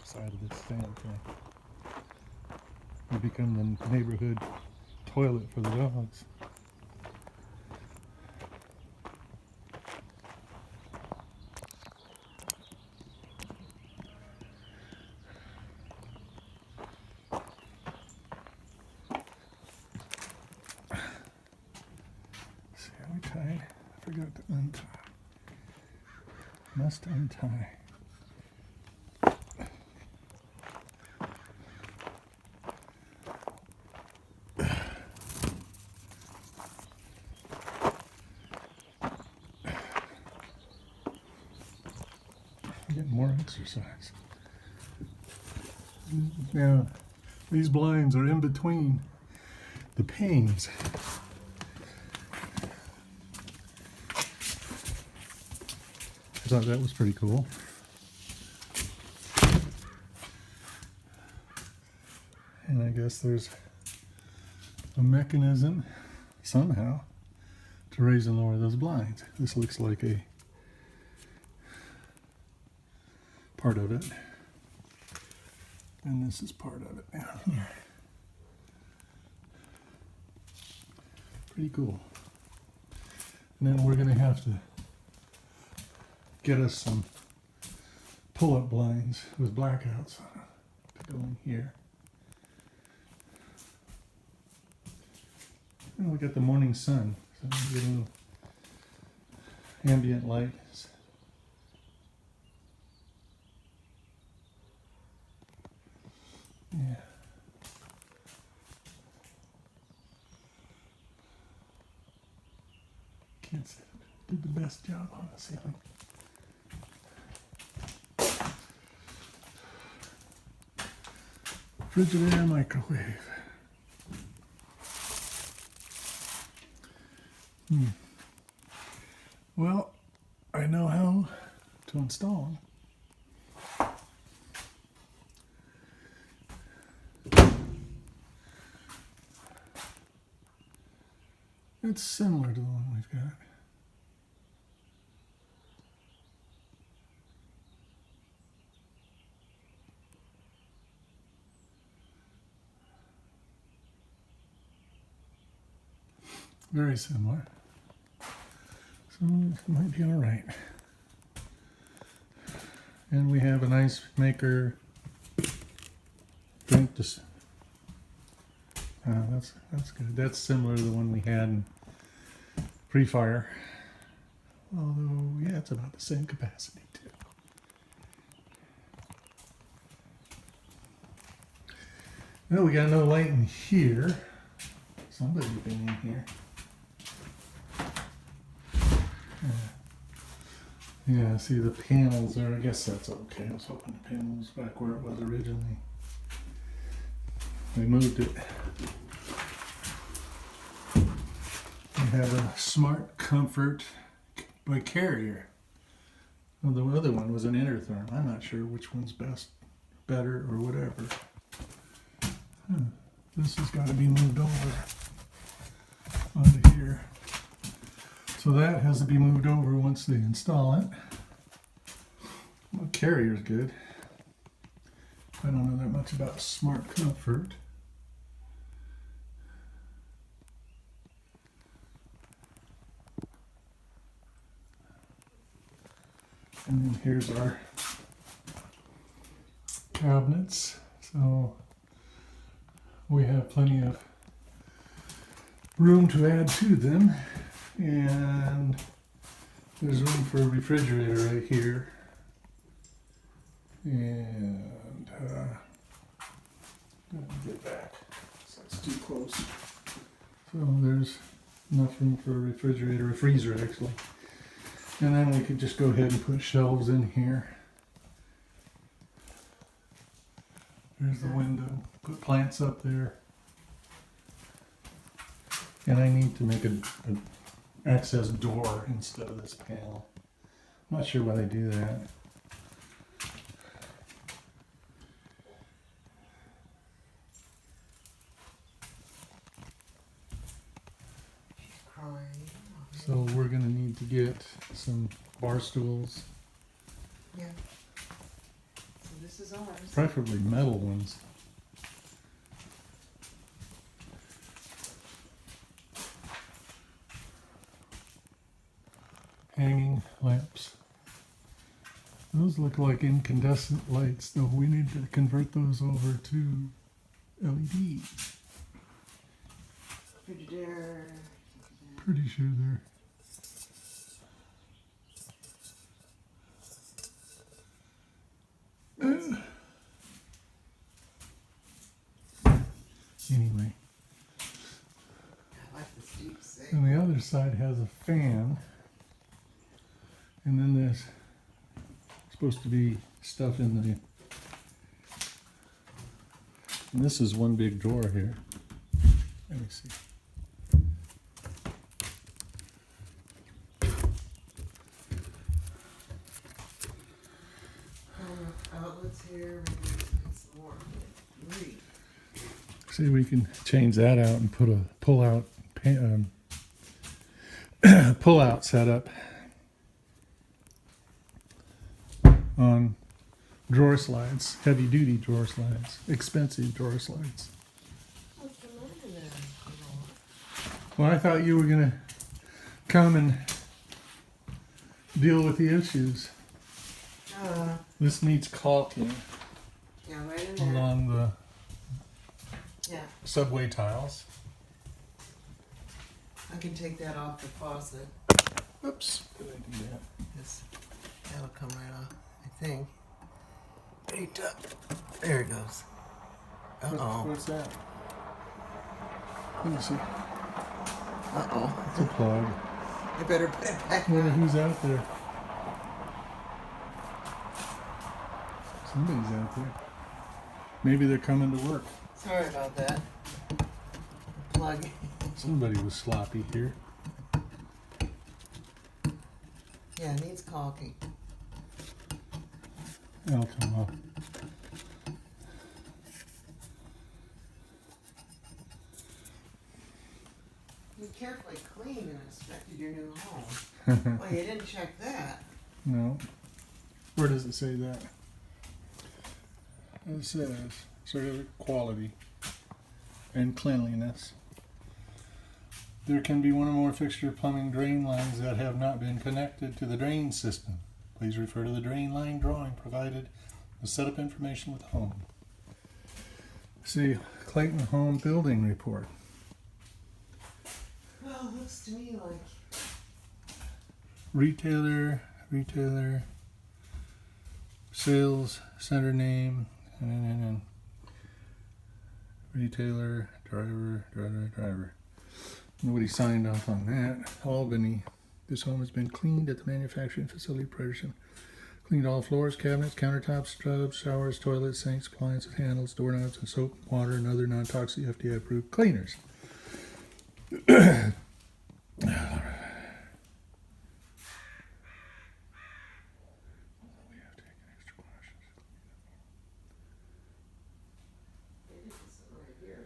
backside of this damn thing. We become the neighborhood toilet for the dogs. See how we tied? I forgot to untie. Must untie. Getting more exercise. Now, these blinds are in between the panes. I thought that was pretty cool. And I guess there's a mechanism somehow to raise and lower those blinds. This looks like a part of it. And this is part of it down here. Pretty cool. And then we're going to have to get us some pull-up blinds with blackouts to go in here. And we got the morning sun, so we're getting ambient light. Yeah. Kids did the best job on the ceiling. Refrigerator, microwave. Well, I know how to install them. It's similar to the one we've got. Very similar. So it might be all right. And we have an ice maker drink dis. That's good. That's similar to the one we had in pre-fire. Although, yeah, it's about the same capacity too. Well, we got no light in here. Somebody's been in here. Yeah, see the panels there. I guess that's okay. I was hoping the panel was back where it was originally. We moved it. We have a Smart Comfort by Carrier. Well, the other one was an Intertherm. I'm not sure which one's better, or whatever. This has got to be moved over onto here. So that has to be moved over once they install it. Well, Carrier's good. I don't know that much about Smart Comfort. And then here's our cabinets. So we have plenty of room to add to them. And there's room for a refrigerator right here. And let me get back, so it's too close. So there's enough room for a refrigerator, a freezer actually. And then we could just go ahead and put shelves in here. There's the window. Put plants up there. And I need to make an access door instead of this panel. I'm not sure why they do that. So we're going to need to get some bar stools. Yeah. So This is ours. Preferably metal ones. Hanging lamps. Those look like incandescent lights, though we need to convert those over to LEDs. Frigidaire. Pretty sure they're. Anyway, I like this deep sink. and the other side has a fan, and then there's supposed to be stuff in the. And this is one big drawer here. Let me see. Outlets here. Maybe it's more. Three. See, we can change that out and put a pull-out pull-out setup on drawer slides, heavy-duty drawer slides, expensive drawer slides. What's the matter there? Well, I thought you were gonna come and deal with the issues. This needs caulking Yeah, right in there. along the Yeah, subway tiles. I can take that off the faucet. Oops, did I do that? This, that'll come right off, I think. Right up. There it goes. Uh-oh. What's that? Let me see. Uh-oh. It's a plug. I better put it back I wonder on. who's out there. Somebody's out there. Maybe they're coming to work. Sorry about that. Plug. Somebody was sloppy here. Yeah, it needs caulking. I'll come up. You carefully cleaned and inspected your new home. Well, you didn't check that. No. Where does it say that? It says certificate quality and cleanliness. There can be one or more fixture plumbing drain lines that have not been connected to the drain system. Please refer to the drain line drawing provided with setup information with the home. See, Clayton Home Building Report. Well, it looks to me like Retailer, sales center name, and retailer, driver. Nobody signed off on that. Albany. This home has been cleaned at the manufacturing facility production. Cleaned all floors, cabinets, countertops, tubs, showers, toilets, sinks, appliances, handles, doorknobs, and soap, water, and other non-toxic FDA-approved cleaners. maybe it's something right here.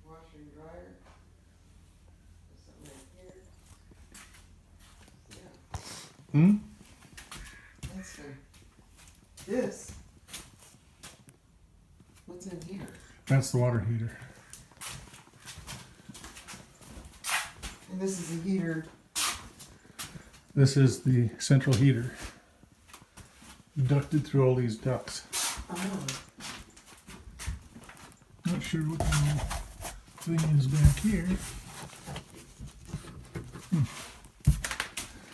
Washer and dryer. There's something right here. Yeah, that's fair. This. What's in here? That's the water heater. And this is a heater. This is the central heater. Ducted through all these ducts. Oh. Not sure what the thing is back here.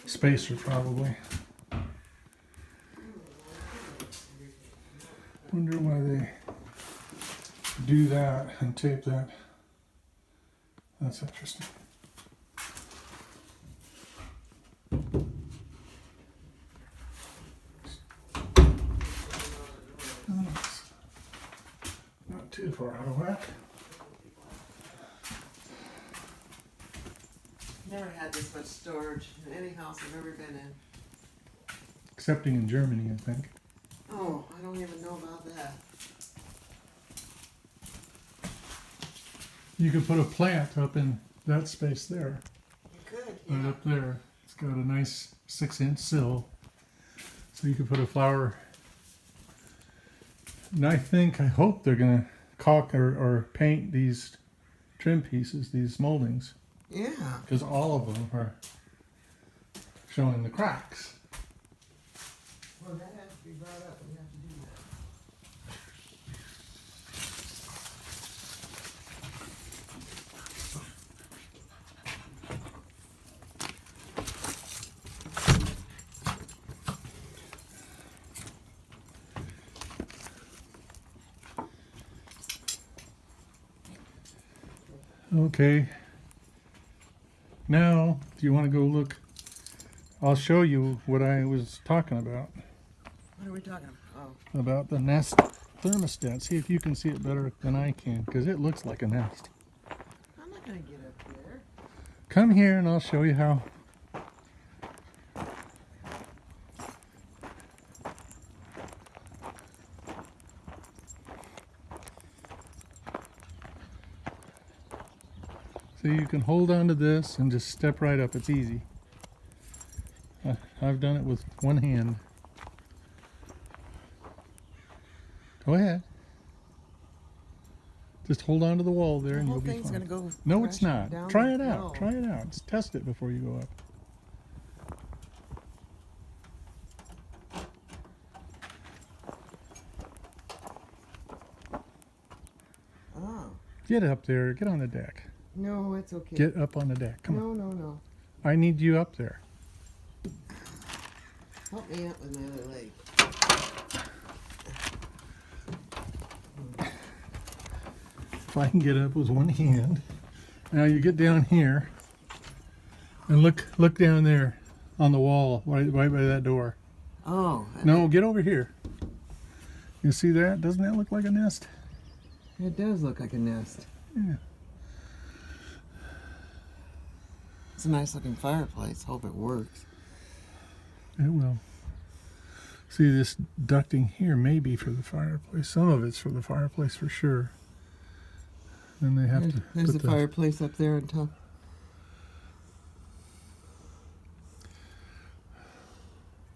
Spacer, probably. Wonder why they do that and tape that. That's interesting. That's not too far out of whack. Never had this much storage in any house I've ever been in. Excepting in Germany, I think. Oh, I don't even know about that. You could put a plant up in that space there. You could, Right yeah. up there. It's got a nice 6-inch sill. So you could put a flower And I hope they're gonna caulk or paint these trim pieces, these moldings, Yeah. because all of them are showing the cracks. Well, that has to be brought up. We have to do that. Okay. Now, do you want to go look? I'll show you what I was talking about. What are we talking about? Oh. About the Nest thermostat. See if you can see it better than I can, because it looks like a Nest. I'm not going to get up there. Come here and I'll show you how. So you can hold on to this and just step right up. It's easy. I've done it with one hand. Go ahead. Just hold on to the wall there The and whole you'll be thing's fine. going to go. No, it's crashing not. down Try the- it out. No. Try it out. Just test it before you go up. Oh. Get up there. Get on the deck. No, it's okay. Get up on the deck. Come on. No. I need you up there. Help me up with my other leg. If I can get up with one hand. Now you get down here and look down there on the wall right by that door. Oh. No, get over here. You see that? Doesn't that look like a nest? It does look like a nest. Yeah. It's a nice looking fireplace. Hope it works. It will. See, this ducting here may be for the fireplace. Some of it's for the fireplace for sure. Then they have to There's put the fireplace up there on top.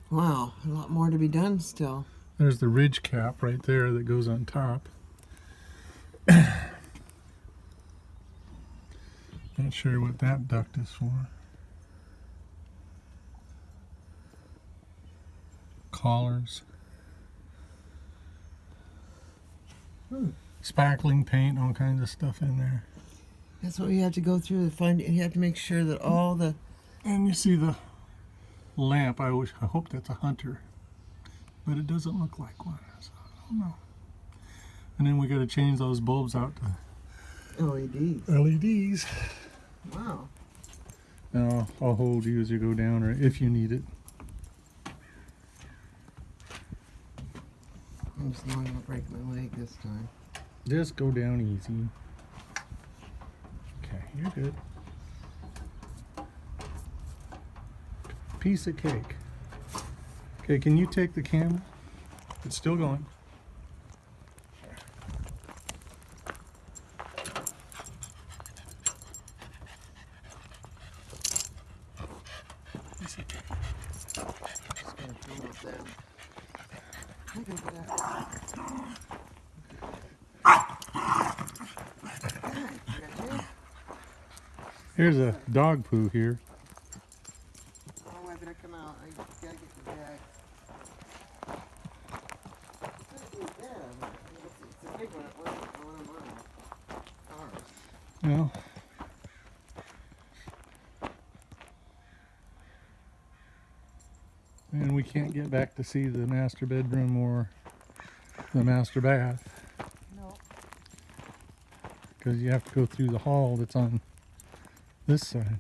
Wow, a lot more to be done still. There's the ridge cap right there that goes on top. Not sure what that duct is for. Collars. Spackling paint, all kinds of stuff in there. That's what we have to go through to find. You have to make sure that all the. And you see the lamp. I hope that's a Hunter, but it doesn't look like one. So I don't know. And then we got to change those bulbs out to LEDs. LEDs. Wow. Now I'll hold you as you go down, or if you need it. I'm just not gonna break my leg this time. Just go down easy. Okay, you're good. Piece of cake. Okay, can you take the camera? It's still going. Piece of cake. Just gotta throw it down. Look at that. Here's a dog poo here. Oh, I better come out. I gotta get the bag. It's a big one. It wasn't one of mine. Ours. Well, and we can't get back to see the master bedroom or the master bath No. because you have to go through the hall that's on this side.